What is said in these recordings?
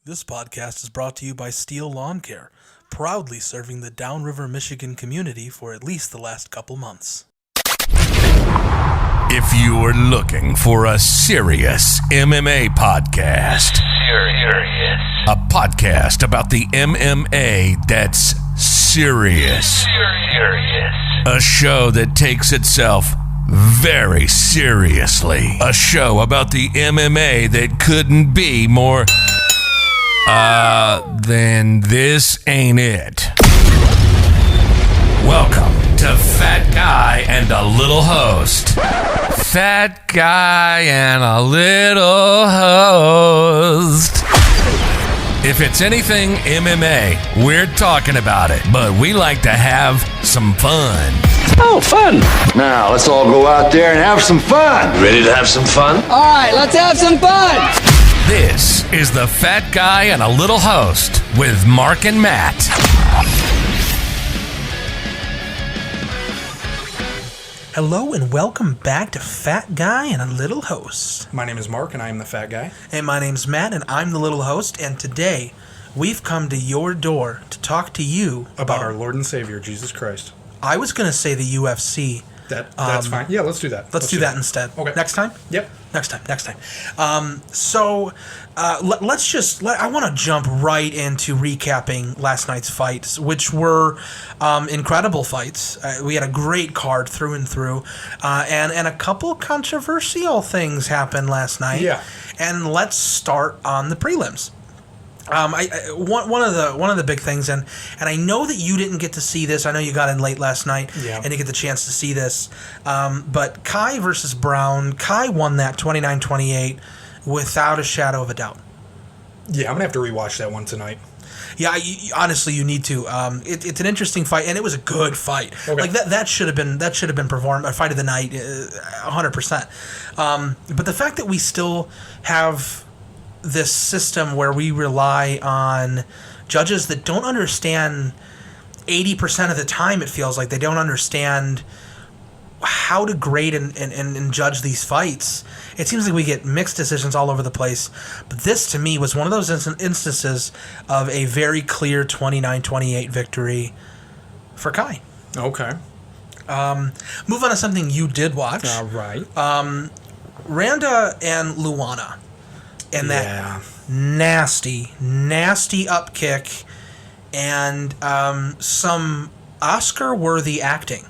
This podcast is brought to you by Steel Lawn Care, proudly serving the Downriver, Michigan community for at least the last couple months. If you're looking for a serious MMA podcast, a podcast about the MMA that's serious, a show that takes itself very seriously, a show about the MMA that couldn't be more, then this ain't it. Welcome to Fat Guy and a Little Host. Fat Guy and a Little Host. If it's anything MMA, we're talking about it, but we like to have some fun. Oh, fun. Now, let's all go out there and have some fun. Ready to have some fun? All right, let's have some fun. This is the Fat Guy and a Little Host with Mark and Matt. Hello and welcome back to Fat Guy and a Little Host. My name is Mark, and I am the fat guy. And my name's Matt, and I'm the Little Host, and today we've come to your door to talk to you About our Lord and Savior, Jesus Christ. I was going to say the UFC. That's fine. Yeah, let's do that. Let's do that instead. Okay. Next time? Yep. Next time. I want to jump right into recapping last night's fights, which were incredible fights. We had a great card through and through, and a couple controversial things happened last night. Yeah. And let's start on the prelims. One of the big things, and I know that you didn't get to see this. I know you got in late last night, yeah, and you get the chance to see this. But Kai versus Brown, Kai won that 29-28 without a shadow of a doubt. Yeah, I'm gonna have to rewatch that one tonight. Yeah, honestly, you need to. It's an interesting fight, and it was a good fight. Okay. Like that should have been performed a fight of the night, 100%. But the fact that we still have this system where we rely on judges that don't understand 80% of the time, it feels like they don't understand how to grade and judge these fights. It seems like we get mixed decisions all over the place. But this, to me, was one of those instances of a very clear 29-28 victory for Kai. Okay. Move on to something you did watch. All right. Randa and Luana. And that nasty up kick and some Oscar-worthy acting.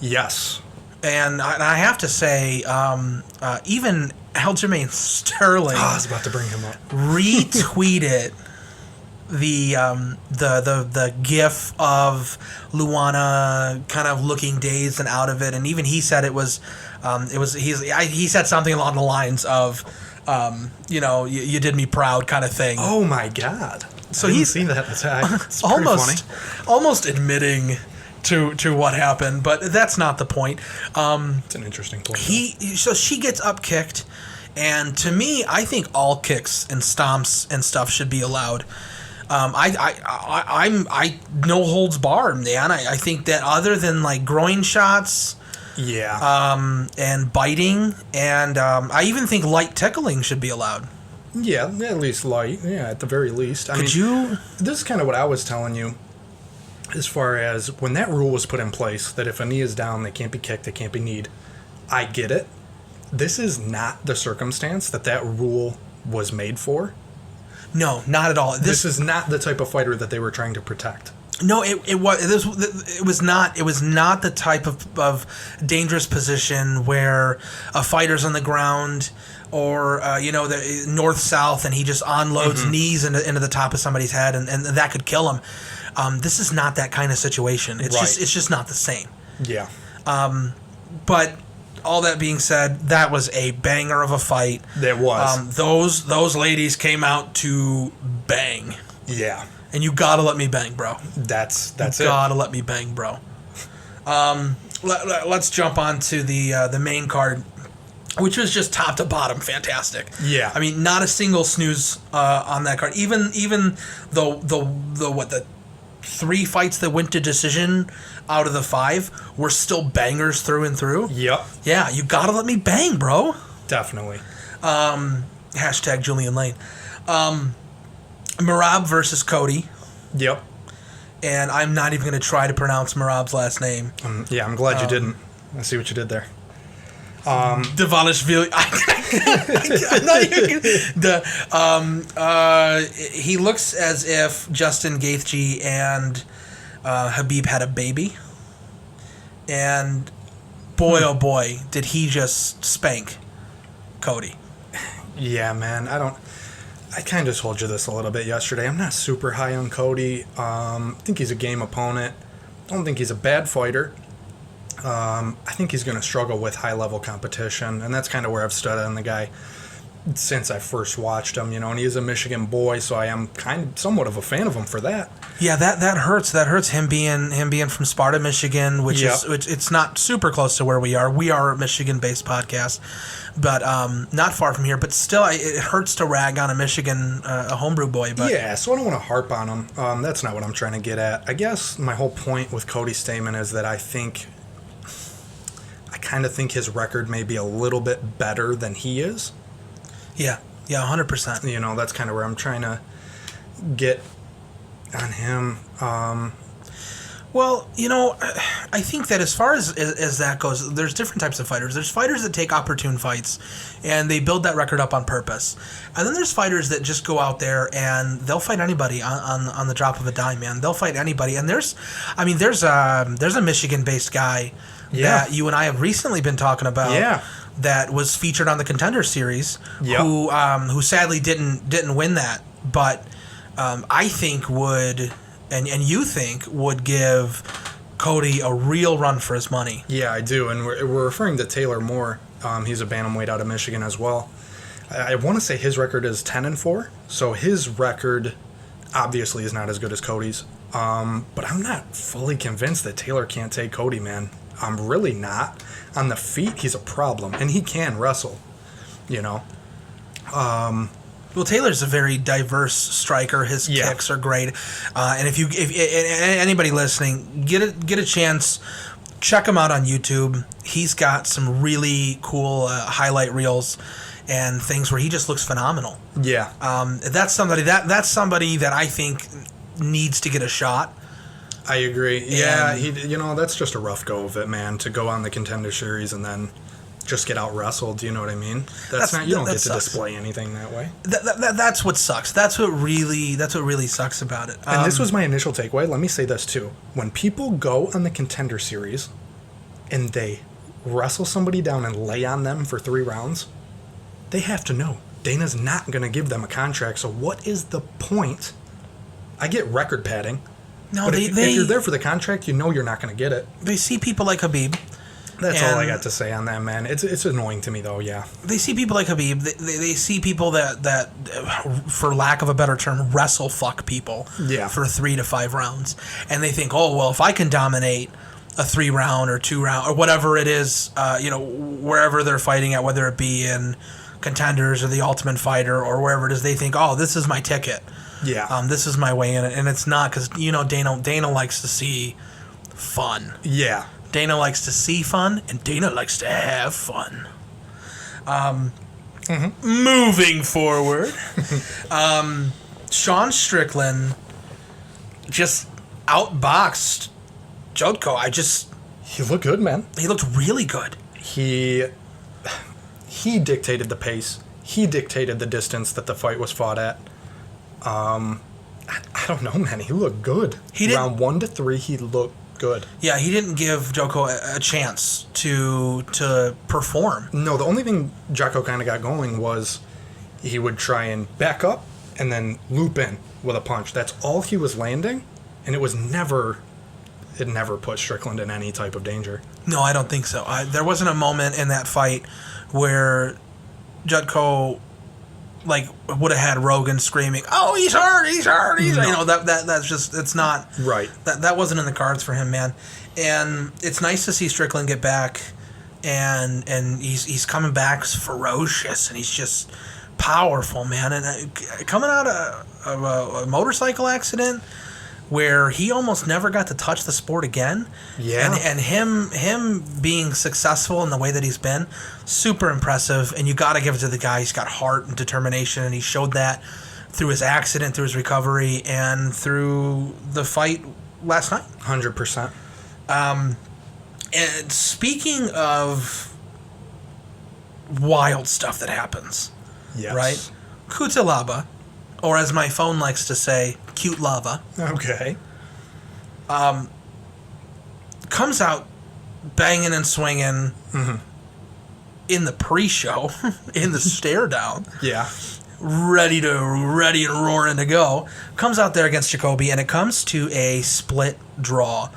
Yes. And I have to say, even Aljamain Sterling I was about to bring him up. retweeted the gif of Luana kind of looking dazed and out of it, and even he said he said something along the lines of, you did me proud kind of thing. Oh my God! So he's seen that attack. It's almost admitting to what happened, but that's not the point. It's an interesting point. So she gets up kicked, and to me, I think all kicks and stomps and stuff should be allowed. I no holds barred, man. I think that other than like groin shots. Yeah. And biting, and I even think light tickling should be allowed. Yeah, at least light. Yeah, at the very least. This is kind of what I was telling you, as far as when that rule was put in place, that if a knee is down, they can't be kicked, they can't be kneed. I get it. This is not the circumstance that rule was made for. No, not at all. This is not the type of fighter that they were trying to protect. No, it was not the type of dangerous position where a fighter's on the ground or the north south and he just unloads knees into the top of somebody's head and that could kill him. This is not that kind of situation. It's just not the same. Yeah. But all that being said, that was a banger of a fight. It was. Those ladies came out to bang. Yeah. And you gotta let me bang, bro. That's it. Gotta let me bang, bro. Let's jump on to the main card, which was just top to bottom fantastic. Yeah. I mean, not a single snooze on that card. Even the 3 fights that went to decision out of the 5 were still bangers through and through. Yep. Yeah, you gotta let me bang, bro. Definitely. Hashtag Julian Lane. Merab versus Cody. Yep. And I'm not even going to try to pronounce Merab's last name. Yeah, I'm glad you didn't. I see what you did there. Devalishvili. I'm not even he looks as if Justin Gaethje and Habib had a baby. And boy, oh boy, did he just spank Cody. Yeah, man. I kind of told you this a little bit yesterday. I'm not super high on Cody. I think he's a game opponent. I don't think he's a bad fighter. I think he's going to struggle with high-level competition, and that's kind of where I've stood on the guy since I first watched him, and he is a Michigan boy, so I am kind of somewhat of a fan of him for that. Yeah, that hurts. That hurts him being from Sparta, Michigan, which it's not super close to where we are. We are a Michigan-based podcast, but not far from here. But still, it hurts to rag on a Michigan, a homebrew boy. But yeah, so I don't want to harp on him. That's not what I'm trying to get at. I guess my whole point with Cody Stamann is that I kind of think his record may be a little bit better than he is. Yeah, 100%. That's kind of where I'm trying to get on him. Well, I think that as far as that goes, there's different types of fighters. There's fighters that take opportune fights, and they build that record up on purpose. And then there's fighters that just go out there and they'll fight anybody on the drop of a dime, man. They'll fight anybody. And there's a Michigan-based guy that you and I have recently been talking about. Yeah. That was featured on the Contender Series. Yep. Who sadly didn't win that, but I think would. And you think would give Cody a real run for his money. Yeah, I do. And we're referring to Taylor Moore. He's a bantamweight out of Michigan as well. I want to say his record is 10-4. So his record obviously is not as good as Cody's. But I'm not fully convinced that Taylor can't take Cody, man. I'm really not. On the feet, he's a problem. And he can wrestle, Well, Taylor's a very diverse striker. His kicks are great, and if anybody listening get a chance, check him out on YouTube. He's got some really cool highlight reels and things where he just looks phenomenal. Yeah, that's somebody that I think needs to get a shot. I agree. Yeah, that's just a rough go of it, man. To go on the Contender Series and then just get out wrestled. You know what I mean? You don't get to display anything that way. That's what sucks. That's what really sucks about it. And this was my initial takeaway. Let me say this too: when people go on the Contender Series and they wrestle somebody down and lay on them for 3 rounds, they have to know Dana's not going to give them a contract. So what is the point? I get record padding. No, but if you're there for the contract, you're not going to get it. They see people like Habib. That's all I got to say on that, man. It's annoying to me, though, yeah. They see people like Habib. They see people that, for lack of a better term, wrestle fuck people for 3 to 5 rounds. And they think, oh, well, if I can dominate a 3-round or 2-round or whatever it is, wherever they're fighting at, whether it be in Contenders or the Ultimate Fighter or wherever it is, they think, oh, this is my ticket. Yeah. This is my way in. And it's not, because, Dana likes to see fun. Yeah. Dana likes to see fun, and Dana likes to have fun. Moving forward, Sean Strickland just outboxed Jotko. He looked good, man. He looked really good. He dictated the pace. He dictated the distance that the fight was fought at. I don't know, man. He looked good. Round 1 to 3, he looked good. Yeah, he didn't give Jotko a chance to perform. No, the only thing Jotko kind of got going was he would try and back up and then loop in with a punch. That's all he was landing, and it never put Strickland in any type of danger. No, I don't think so. There wasn't a moment in that fight where Jotko would have had Rogan screaming, "Oh, he's hurt! No. That's just, it's not right. That wasn't in the cards for him, man. And it's nice to see Strickland get back, and he's coming back ferocious, and he's just powerful, man. And coming out of a motorcycle accident where he almost never got to touch the sport again. Yeah. And him being successful in the way that he's been, super impressive. And you got to give it to the guy. He's got heart and determination, and he showed that through his accident, through his recovery, and through the fight last night. 100%. And speaking of wild stuff that happens, Yes. right? Kutalaba, or as my phone likes to say, cute lava, Okay. comes out banging and swinging in the pre-show, in the stare down, Yeah. ready and roaring to go. Comes out there against Jacoby, and it comes to a split draw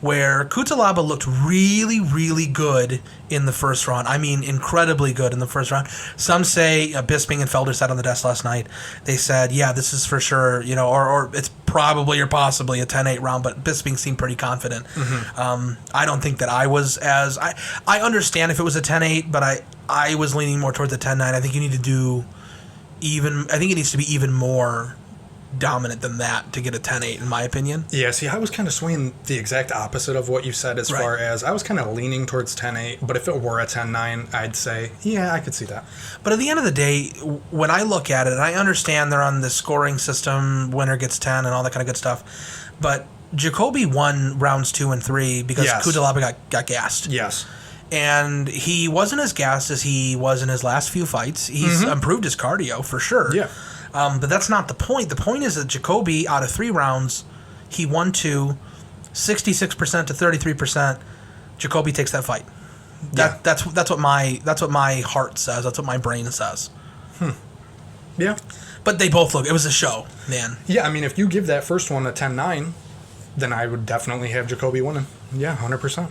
where Kutalaba looked really, really good in the first round. I mean, incredibly good in the first round. Some say, Bisping and Felder sat on the desk last night. They said, yeah, this is for sure, or it's probably or possibly a 10-8 round, but Bisping seemed pretty confident. I don't think that I was as... I understand if it was a 10-8, but I was leaning more towards the 10-9. I think you need to do even... I think it needs to be even more dominant than that to get a 10-8, in my opinion. Yeah, see, I was kind of swinging the exact opposit of what you said as far as I was kind of leaning towards 10-8, but if it were a 10-9, I'd say, yeah, I could see that. But at the end of the day, when I look at it, and I understand they're on the scoring system, winner gets 10 and all that kind of good stuff, but Jacoby won rounds 2 and 3 because Kutalaba got gassed. Yes. And he wasn't as gassed as he was in his last few fights. He's improved his cardio, for sure. Yeah. But that's not the point. The point is that Jacoby, out of 3 rounds, he won 2, 66% to 33%. Jacoby takes that fight. That's what my heart says. That's what my brain says. Yeah. But they both look. It was a show, man. Yeah, I mean, if you give that first one a 10-9, then I would definitely have Jacoby winning. Yeah, 100%.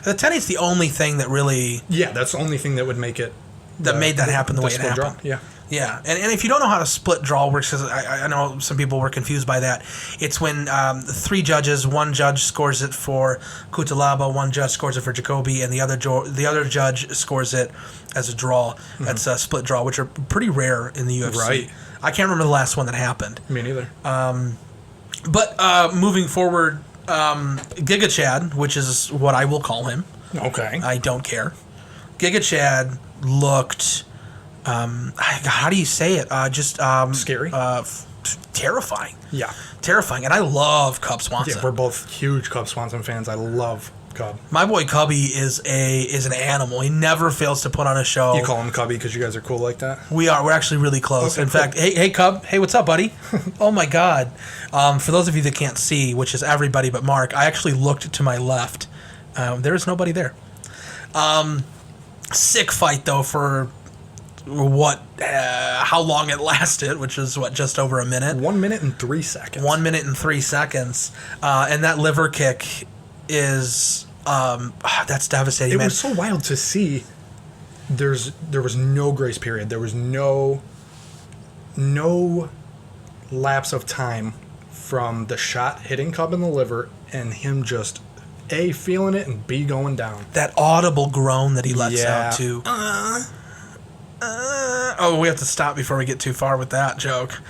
The 10 is the only thing that really... Yeah, that's the only thing that would make it... made that happen the way it split happened. Draw. Yeah. Yeah, and if you don't know how to split draw works, because I know some people were confused by that, it's when 3 judges, one judge scores it for Kutalaba, one judge scores it for Jacoby, and the other judge scores it as a draw. That's a split draw, which are pretty rare in the UFC. Right. I can't remember the last one that happened. Me neither. But moving forward, Giga Chad, which is what I will call him. Okay. I don't care. Giga Chad looked... how do you say it? Scary? Terrifying. Yeah. Terrifying. And I love Cub Swanson. Yeah, we're both huge Cub Swanson fans. I love Cub. My boy Cubby is an animal. He never fails to put on a show. You call him Cubby because you guys are cool like that? We're actually really close. Okay, In cool. fact, hey Cub, hey, what's up, buddy? Oh my God. For those of you that can't see, which is everybody but Mark, I actually looked to my left. There is nobody there. Sick fight though for how long it lasted, which is just over a minute. 1 minute and 3 seconds. 1 minute and 3 seconds, and that liver kick is that's devastating. It man. was so wild to see. There was no grace period. There was no lapse of time from the shot hitting Cub in the liver and him just A, feeling it, and B, going down. That audible groan that he lets Yeah. out too. We have to stop before we get too far with that joke.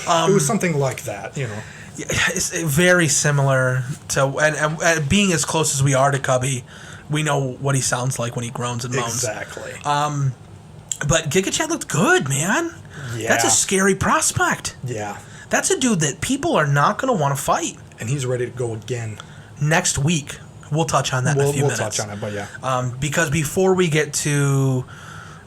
It was something like that, you know. It's very similar to, and being as close as we are to Cubby, we know what he sounds like when he groans and moans. Exactly. But Giga Chad looked good, man. Yeah. That's a scary prospect. Yeah. That's a dude that people are not going to want to fight. And he's ready to go again. Next week, we'll touch on that in a few minutes. We'll touch on it, but yeah. Because before we get to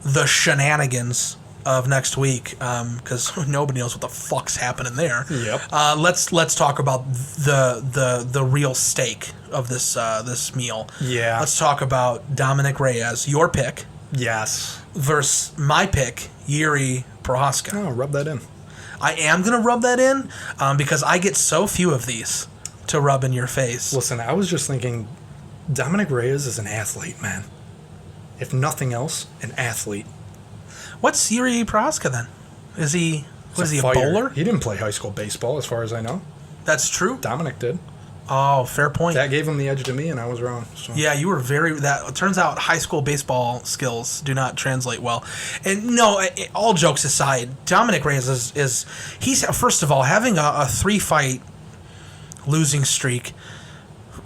the shenanigans of next week, because nobody knows what the fuck's happening there. Yep. Let's talk about the real stake of this meal. Yeah. Let's talk about Dominic Reyes, your pick, Yes. versus my pick, Yuri Prohaska. Oh, rub that in. I am gonna rub that in because I get so few of these to rub in your face. Listen, I was just thinking, Dominic Reyes is an athlete, man. If nothing else, an athlete. What's Yuri Prohaska then? Is he He's a fighter. bowler? He didn't play high school baseball, as far as I know. That's true. Dominic did. Oh, fair point. That gave him the edge to me, and I was wrong. So. Yeah, you were that. It turns out high school baseball skills do not translate well. And no, all jokes aside, Dominic Reyes he's first of all having a 3-fight losing streak,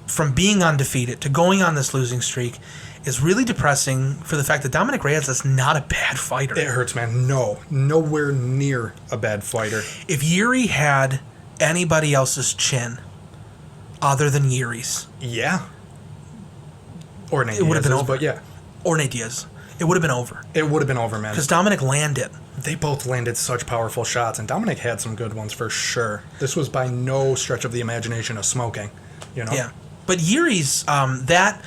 from being undefeated to going on this losing streak, is really depressing for the fact that Dominic Reyes is not a bad fighter. It hurts, man. No, nowhere near a bad fighter. If Yuri had anybody else's chin other than Yuri's, yeah, or Nate it would have been Diaz's, over. but yeah, Or Nate Diaz, it would have been over. it would have been over, man. Because Dominic landed. They both landed such powerful shots, and Dominic had some good ones for sure. This was by no stretch of the imagination a smoking, you know? Yeah. But Yuri's, that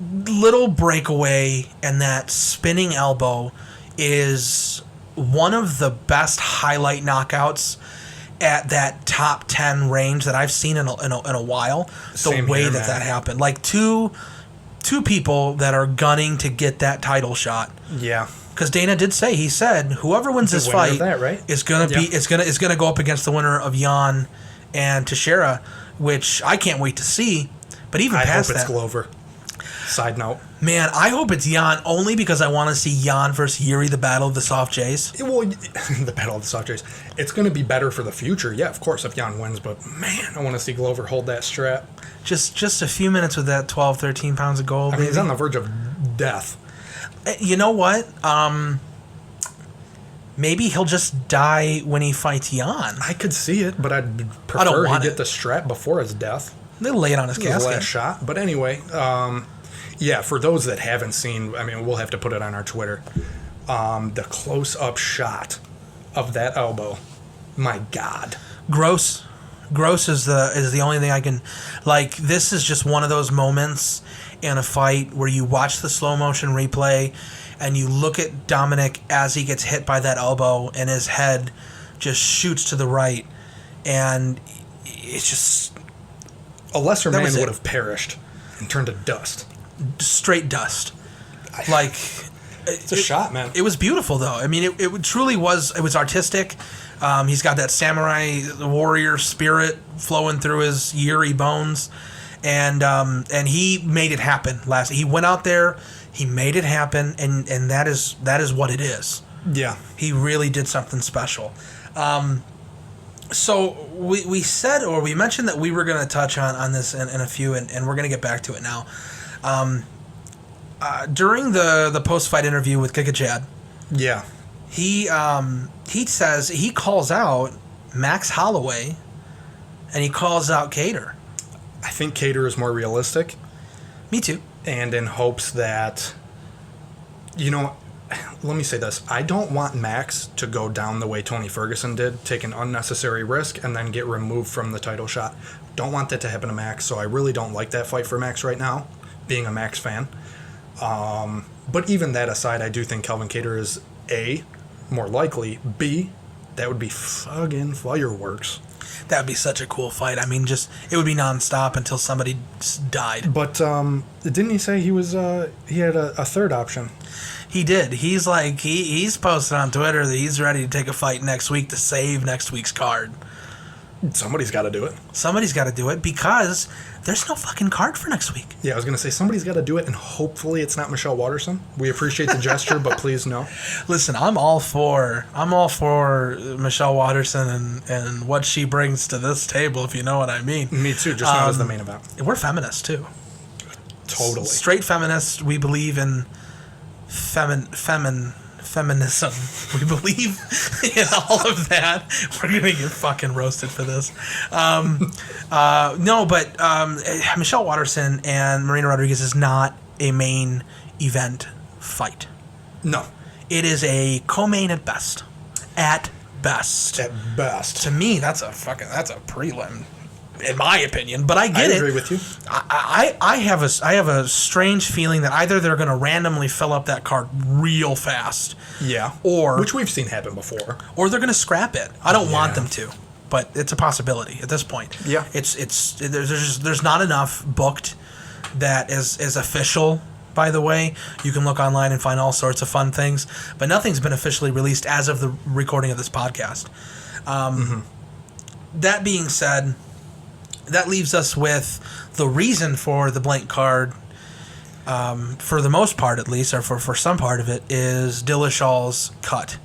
little breakaway and that spinning elbow is one of the best highlight knockouts at that top 10 range that I've seen in a while. Same the way here, that man. happened. Like two people that are gunning to get that title shot. Yeah. Because Dana did say, he said, whoever wins this winner of fight that, right? is gonna be Yeah. is gonna go up against the winner of Jan and Teixeira, which I can't wait to see. But even I past hope it's that, Glover. Side note. man, I hope it's Jan only because I want to see Jan versus Yuri, the battle of the soft J's. Well, the battle of the soft J's. It's going to be better for the future. Yeah, of course, if Jan wins. But, man, I want to see Glover hold that strap. Just a few minutes with that 12, 13 pounds of gold. I mean, he's baby. on the verge of death. You know what? Maybe he'll just die when he fights Jan. I could see it, but I'd I don't prefer he want get it. the strap before his death. They'll lay it on his His last casket. shot. But anyway, yeah, for those that haven't seen, I mean, we'll have to put it on our Twitter. The close-up shot of that elbow. My God. Gross is the only thing I can, like, this is just one of those moments in a fight where you watch the slow motion replay and you look at Dominic as he gets hit by that elbow and his head just shoots to the right, and it's just A lesser man was it. would have perished and turned to dust. straight dust. Like, It's a shot, man. it was beautiful though. I mean, it truly was. It was artistic. He's got that samurai warrior spirit flowing through his Yuri bones, and he made it happen. He went out there, he made it happen, and that is what it is. Yeah. He really did something special. So we said, or we mentioned that we were going to touch on this in a few, and we're going to get back to it now. During the post-fight interview with Kikachad, Yeah. he says he calls out Max Holloway, and he calls out Cater. I think Cater is more realistic, Me too. and in hopes that, let me say this. I don't want Max to go down the way Tony Ferguson did, take an unnecessary risk, and then get removed from the title shot. Don't want that to happen to Max, so I really don't like that fight for Max right now, being a Max fan. But even that aside, I do think Calvin Cater is A, more likely, B, that would be fucking fireworks. That would be such a cool fight. I mean, it would be nonstop until somebody died. But didn't he say he had a third option? He did. He's like, he's posted on Twitter that he's ready to take a fight next week to save next week's card. Somebody's got to do it. Somebody's got to do it because there's no fucking card for next week. Yeah, I was going to say somebody's got to do it, and hopefully it's not Michelle Watterson. We appreciate the gesture, but please no. Listen, I'm all for Michelle Watterson and what she brings to this table, if you know what I mean. Me too, just not as the main event. We're feminists too. Totally. Straight feminists. We believe in feminism. We believe in all of that. We're gonna get fucking roasted for this. No, but Michelle Watterson and Marina Rodriguez is not a main event fight. No. It is a co-main at best. At best. At best. To me, that's a prelim, in my opinion. But I get it. I agree with you. I have a strange feeling that either they're going to randomly fill up that card real fast, Yeah. or Which we've seen happen before. or they're going to scrap it. I don't want Yeah. them to, but it's a possibility at this point. Yeah. There's not enough booked that is official. By the way, you can look online and find all sorts of fun things, but nothing's been officially released as of the recording of this podcast. That being said, that leaves us with the reason for the blank card, for the most part at least, or for some part of it, is Dillashaw's cut.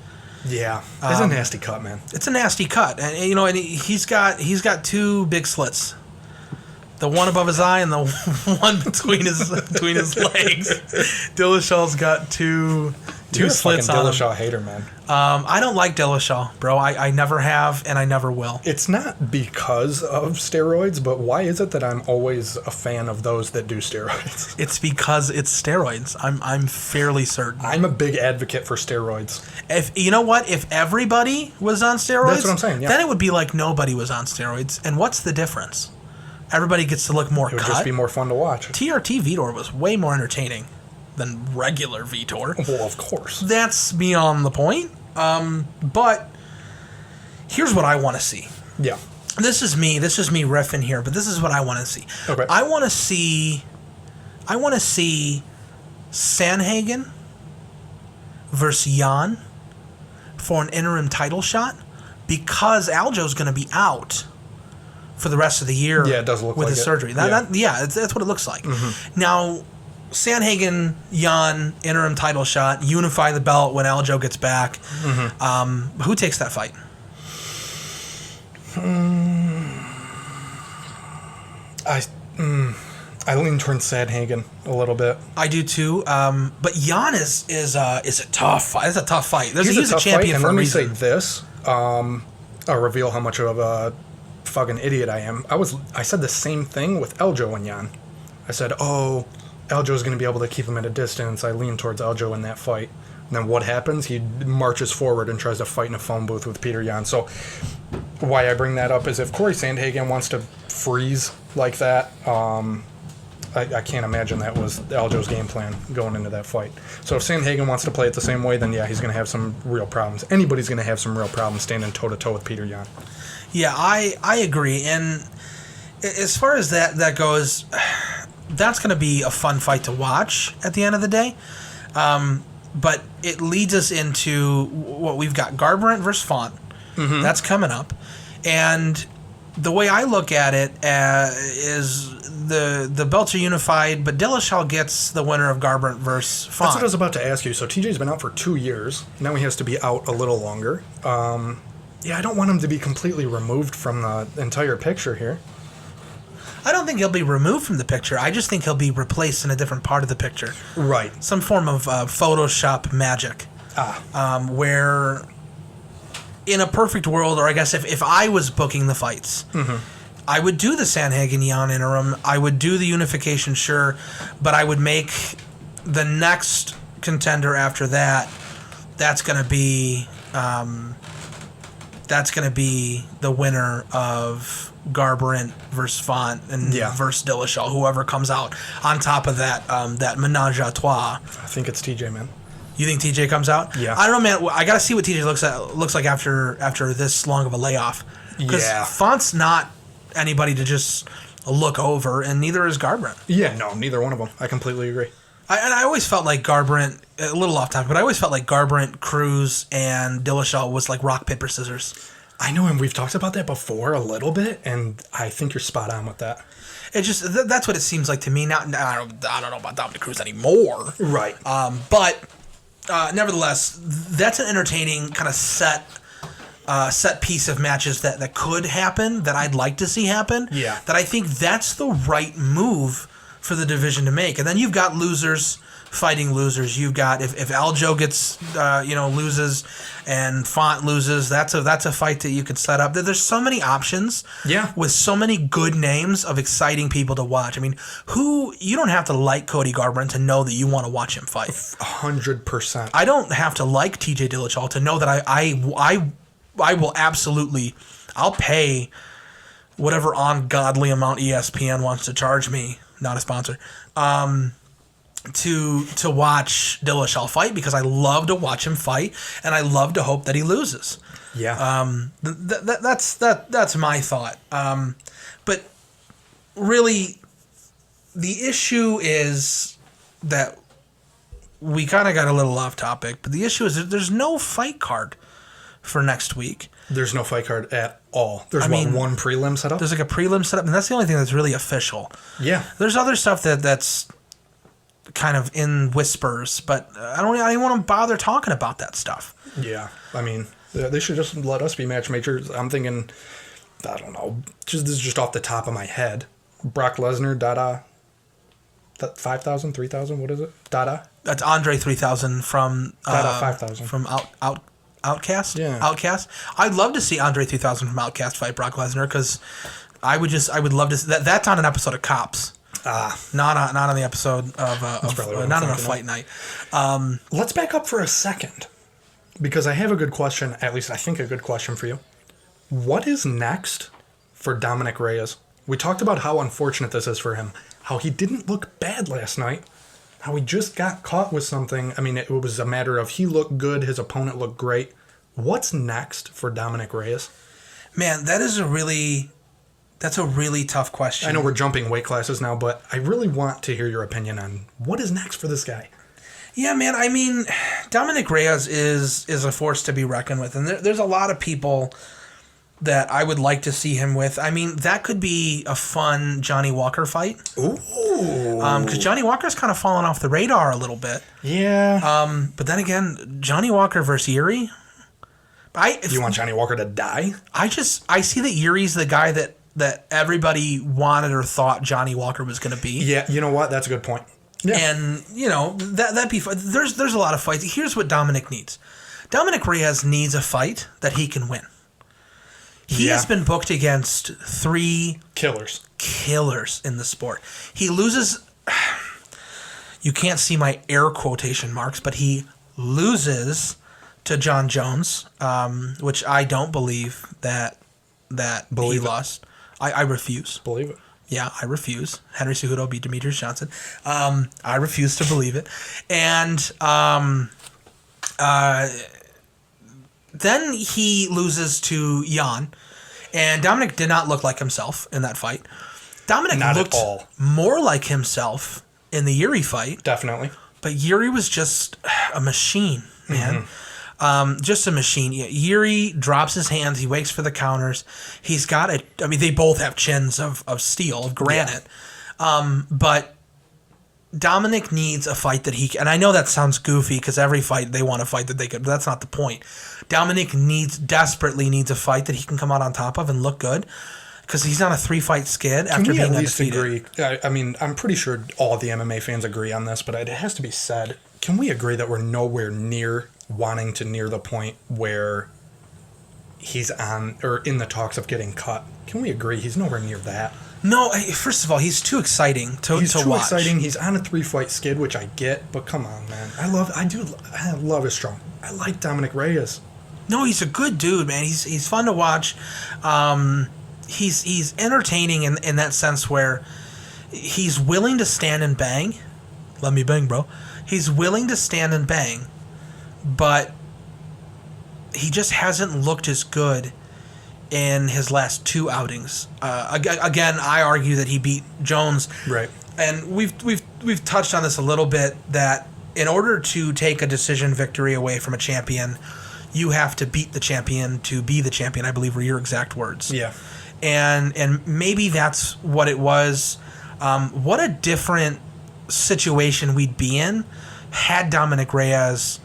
Yeah. It's a nasty cut, man. It's a nasty cut, and and he's got two big slits The one above his eye and the one between his legs. Dillashaw's got two slits on him. Dillashaw hater, man. I don't like Dillashaw, bro. I never have, and I never will. It's not because of steroids, but why is it that I'm always a fan of those that do steroids? It's because it's steroids. I'm fairly certain. I'm a big advocate for steroids. If you know what, if everybody was on steroids, that's what I'm saying. Yeah. Then it would be like nobody was on steroids. And what's the difference? Everybody gets to look more It would cut. just be more fun to watch. TRT Vitor was way more entertaining than regular Vitor. Well, of course. That's beyond the point. But here's what I want to see. Yeah. This is me riffing here, but this is what I want to see. Okay. I want to see Sanhagen versus Jan for an interim title shot because Aljo's going to be out for the rest of the year. Yeah, it does look with like his it. surgery. That's what it looks like. Mm-hmm. Now, Sanhagen, Jan, interim title shot, unify the belt when Aljo gets back. Mm-hmm. Who takes that fight? I lean towards Sanhagen a little bit. I do too. But Jan is a tough fight. It's a tough fight. He's a tough champion fight, for a and reason. let me say this. I'll reveal how much of a fucking idiot I am. I said the same thing with Aljo and Jan. I said, Aljo's going to be able to keep him at a distance. I lean towards Aljo in that fight. And then what happens? He marches forward and tries to fight in a phone booth with Peter Yan. So why I bring that up is if Corey Sandhagen wants to freeze like that, I can't imagine that was Aljo's game plan going into that fight. So if Sandhagen wants to play it the same way, then yeah, he's going to have some real problems. Anybody's going to have some real problems standing toe-to-toe with Peter Yan. Yeah, I agree. And as far as that goes, that's going to be a fun fight to watch at the end of the day. But it leads us into what we've got. Garbrandt versus Font. Mm-hmm. That's coming up. And the way I look at it is the belts are unified, but Dillashaw gets the winner of Garbrandt versus Font. That's what I was about to ask you. So TJ's been out for 2 years. Now he has to be out a little longer. I don't want him to be completely removed from the entire picture here. I don't think he'll be removed from the picture. I just think he'll be replaced in a different part of the picture. Right. Some form of Photoshop magic. Where in a perfect world, or I guess if I was booking the fights, mm-hmm. I would do the Sanhagen-Jan interim. I would do the unification, sure, but I would make the next contender after that. That's going to be the winner of Garbrandt versus Font and versus Dillashaw, whoever comes out on top of that menage a trois. I think it's TJ, man. You think TJ comes out? Yeah. I don't know, man. I got to see what TJ looks like after this long of a layoff. Because Font's not anybody to just look over, and neither is Garbrandt. Yeah, no, neither one of them. I completely agree. I always felt like Garbrandt, a little off topic, but I always felt like Garbrandt, Cruz, and Dillashaw was like rock, paper, scissors. I know, and we've talked about that before a little bit, and I think you're spot on with that. It just that's what it seems like to me. Now I don't know about Dominic Cruz anymore, right? But nevertheless, that's an entertaining kind of set piece of matches that could happen, that I'd like to see happen. Yeah. That I think that's the right move for the division to make. And then you've got losers fighting losers. You've got if Aljo gets loses and Font loses, that's a fight that you could set up. There's so many options. Yeah. With so many good names of exciting people to watch. I mean, you don't have to like Cody Garbrandt to know that you want to watch him fight. 100%. I don't have to like TJ Dillashaw to know that I will absolutely, I'll pay whatever ungodly amount ESPN wants to charge me, not a sponsor, to watch Dillashaw fight, because I love to watch him fight and I love to hope that he loses. Yeah. That's my thought. But really, the issue is that we kind of got a little off topic, but the issue is that there's no fight card for next week. There's no fight card at all. There's one prelim set up? There's like a prelim set up, and that's the only thing that's really official. Yeah. There's other stuff that's kind of in whispers, but I don't even want to bother talking about that stuff. Yeah. I mean, they should just let us be matchmakers. I'm thinking, I don't know, this is just off the top of my head. Brock Lesnar, Dada. 5,000, 3,000, what is it? Dada? That's Andre 3000 from Dada 5,000. from Outcast. Yeah. Outcast. I'd love to see Andre 3000 from Outcast fight Brock Lesnar because I would love to see that. That's on an episode of Cops. Not on the episode of not on a fight night. Let's back up for a second because I have a good question. At least I think a good question for you. What is next for Dominic Reyes? We talked about how unfortunate this is for him. How he didn't look bad last night. How he just got caught with something. I mean, it was a matter of he looked good, his opponent looked great. What's next for Dominic Reyes? Man, that's a really tough question. I know we're jumping weight classes now, but I really want to hear your opinion on what is next for this guy. Yeah, man. I mean, Dominic Reyes is a force to be reckoned with, and there's a lot of people that I would like to see him with. I mean, that could be a fun Johnny Walker fight. Ooh. Because Johnny Walker's kind of fallen off the radar a little bit. Yeah. But then again, Johnny Walker versus Yuri. You want Johnny Walker to die? I see that Yuri's the guy that everybody wanted or thought Johnny Walker was going to be. Yeah, you know what? That's a good point. Yeah. And, that'd be fun. There's a lot of fights. Here's what Dominic needs. Dominic Reyes needs a fight that he can win. He has been booked against 3 killers in the sport. He loses, you can't see my air quotation marks, but he loses to John Jones, which I don't believe that he lost. I refuse. Believe it. Yeah, I refuse. Henry Cejudo beat Demetrius Johnson. I refuse to believe it. And then he loses to Jan, and Dominic did not look like himself in that fight. Dominic looked more like himself in the Yuri fight. Definitely. But Yuri was just a machine, man. Just a machine. Yuri drops his hands. He waits for the counters. He's got it. I mean, they both have chins of steel, of granite. Yeah. But Dominic needs a fight that he can. And I know that sounds goofy because every fight they want a fight that they could. But that's not the point. Dominic desperately needs a fight that he can come out on top of and look good. Because he's on a 3-fight skid after being undefeated. Can we at least agree? I mean, I'm pretty sure all the MMA fans agree on this, but it has to be said. Can we agree that we're nowhere near wanting to near the point where he's on or in the talks of getting cut? Can we agree he's nowhere near that? No, first of all, he's too exciting to watch. He's too exciting. He's on a 3-fight skid, which I get, but come on, man. I love his strong. I like Dominic Reyes. No, he's a good dude, man. He's fun to watch. He's entertaining in that sense where he's willing to stand and bang. Let me bang, bro. He's willing to stand and bang, but he just hasn't looked as good in his last 2 outings. Again, I argue that he beat Jones. Right. And we've touched on this a little bit, that in order to take a decision victory away from a champion, you have to beat the champion to be the champion, I believe were your exact words. Yeah. And maybe that's what it was. What a different situation we'd be in had Dominic Reyes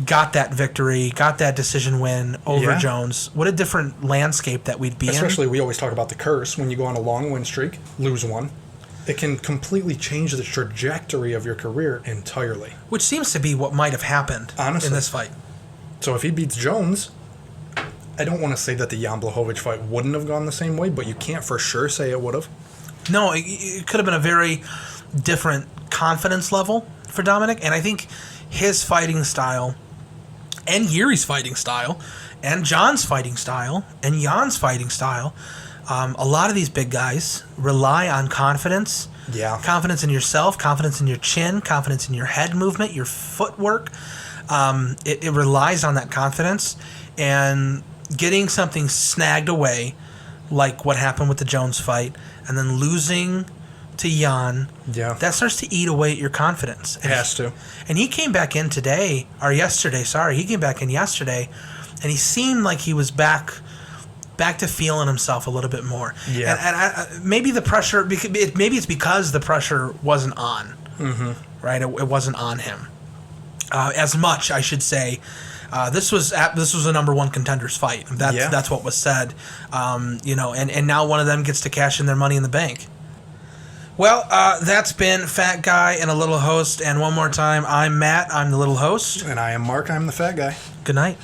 got that victory, got that decision win over Jones. What a different landscape that we'd be in. Especially, we always talk about the curse. When you go on a long win streak, lose one, it can completely change the trajectory of your career entirely. Which seems to be what might have happened in this fight. So if he beats Jones, I don't want to say that the Jan Blachowicz fight wouldn't have gone the same way, but you can't for sure say it would have. No, it could have been a very different confidence level for Dominic, and I think his fighting style and Yuri's fighting style and John's fighting style and Jan's fighting style, a lot of these big guys rely on confidence. Yeah. Confidence in yourself, confidence in your chin, confidence in your head movement, your footwork. It relies on that confidence, and getting something snagged away, like what happened with the Jones fight, and then losing to Jan, that starts to eat away at your confidence. It has to. And he came back in yesterday. He came back in yesterday, and he seemed like he was back to feeling himself a little bit more. Yeah. And maybe the pressure, maybe it's because the pressure wasn't on. Mm-hmm. Right? It wasn't on him as much, I should say. This was a number one contenders fight. That's what was said. And now one of them gets to cash in their money in the bank. Well, that's been Fat Guy and a Little Host. And one more time, I'm Matt. I'm the Little Host. And I am Mark. I'm the Fat Guy. Good night.